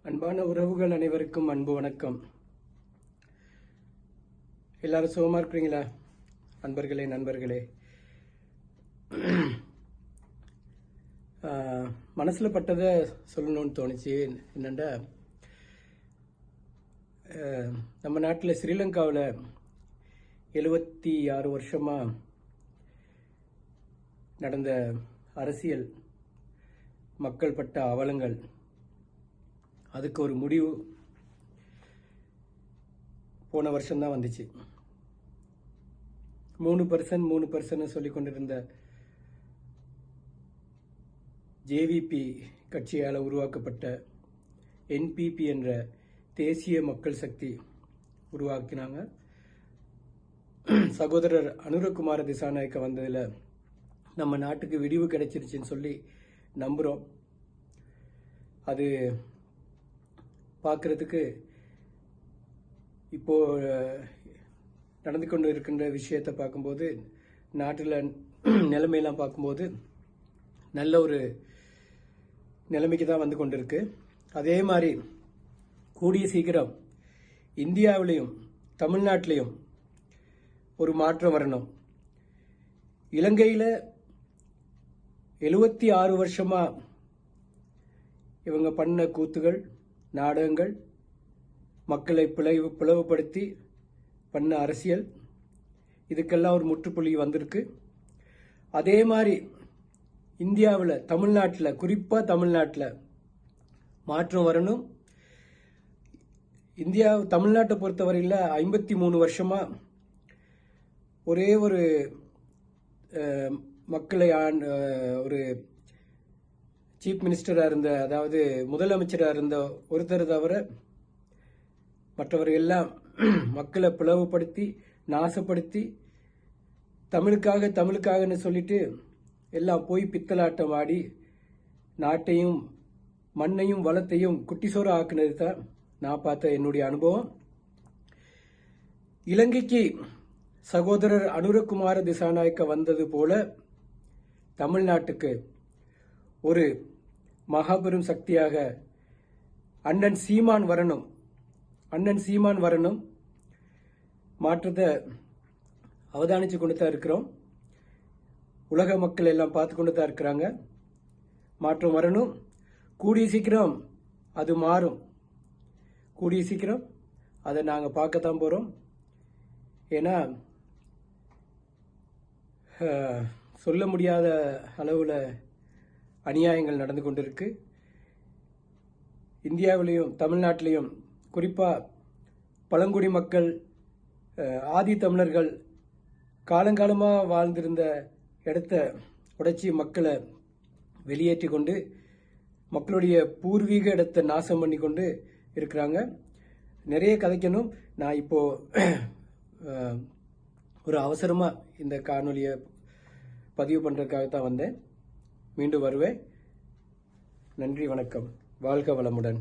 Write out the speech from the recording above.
அன்பான உறவுகள் அனைவருக்கும் அன்பு வணக்கம். எல்லாரும் சுகமா இருக்கிறீங்களா? அன்பர்களே, நண்பர்களே, மனசுல பட்டதை சொல்லணும்னு தோணுச்சு. என்னண்டா, நம்ம நாட்டில் ஸ்ரீலங்காவில் 76 வருஷமா நடந்த அரசியல், மக்கள் பட்ட அவலங்கள், அதுக்கு ஒரு முடிவு போன வருஷம்தான் வந்துச்சு. 3% சொல்லி கொண்டிருந்த ஜேவிபி கட்சியால் உருவாக்கப்பட்ட என்பிபி என்ற தேசிய மக்கள் சக்தி உருவாக்கினாங்க. சகோதரர் அனுரகுமார திசாநாயக்க வந்ததில் நம்ம நாட்டுக்கு விடிவு கிடைச்சிருச்சுன்னு சொல்லி நம்புகிறோம். அது பார்க்கறதுக்கு இப்போ நடந்து கொண்டு இருக்கின்ற விஷயத்தை பார்க்கும்போது, நாட்டில் நிலைமையெல்லாம் பார்க்கும்போது நல்ல ஒரு நிலைமைக்கு தான் வந்து கொண்டிருக்கு. அதே மாதிரி கூடிய சீக்கிரம் இந்தியாவிலையும் தமிழ்நாட்டிலையும் ஒரு மாற்றம் வரணும். இலங்கையில் 76 வருஷமா இவங்க பண்ண கூத்துகள், நாடகங்கள், மக்களை பிளவுபடுத்தி பண்ண அரசியல், இதுக்கெல்லாம் ஒரு முற்றுப்புள்ளி வந்திருக்கு. அதே மாதிரி இந்தியாவில், தமிழ்நாட்டில், குறிப்பாக தமிழ்நாட்டில் மாற்றம் வரணும். தமிழ்நாட்டை பொறுத்தவரையில் 53 வருஷமா ஒரே ஒரு மக்களை ஒரு சீஃப் மினிஸ்டராக இருந்த, அதாவது முதலமைச்சராக இருந்த ஒருத்தர் தவிர மற்றவர்கள் எல்லாம் மக்களை பிளவுபடுத்தி நாசப்படுத்தி தமிழுக்காகன்னு சொல்லிட்டு எல்லாம் போய் பித்தலாட்டம் ஆடி நாட்டையும் மண்ணையும் வளத்தையும் குட்டிசோறு ஆக்குனது தான் நான் பார்த்த என்னுடைய அனுபவம். இலங்கைக்கு சகோதரர் அனுரகுமார திசாநாயக்க வந்தது போல தமிழ்நாட்டுக்கு ஒரு மகாபெரும் சக்தியாக அண்ணன் சீமான் வரணும். மாற்றத்தை அவதானிச்சு கொண்டு தான் இருக்கிறோம். உலக மக்கள் எல்லாம் பார்த்து கொண்டு தான் இருக்கிறாங்க. மாற்றம் வரணும். கூடிய சீக்கிரம் அது மாறும். கூடிய சீக்கிரம் அதை நாங்கள் பார்க்கத்தான் போகிறோம். ஏன்னா சொல்ல முடியாத அளவில் அநியாயங்கள் நடந்து கொண்டிருக்கு. இந்தியாவிலையும் தமிழ்நாட்டிலையும் குறிப்பாக பழங்குடி மக்கள், ஆதி தமிழர்கள் காலங்காலமாக வாழ்ந்திருந்த இடத்த உடைச்சி மக்களை வெளியேற்றி கொண்டு மக்களுடைய பூர்வீக இடத்தை நாசம் பண்ணி கொண்டு இருக்கிறாங்க. நிறைய கதைக்கணும். நான் இப்போ ஒரு அவசரமாக இந்த காணொலியை பதிவு பண்ணுறதுக்காகத்தான் வந்தேன். மீண்டும் வருவேன். நன்றி, வணக்கம். வாழ்க வளமுடன்.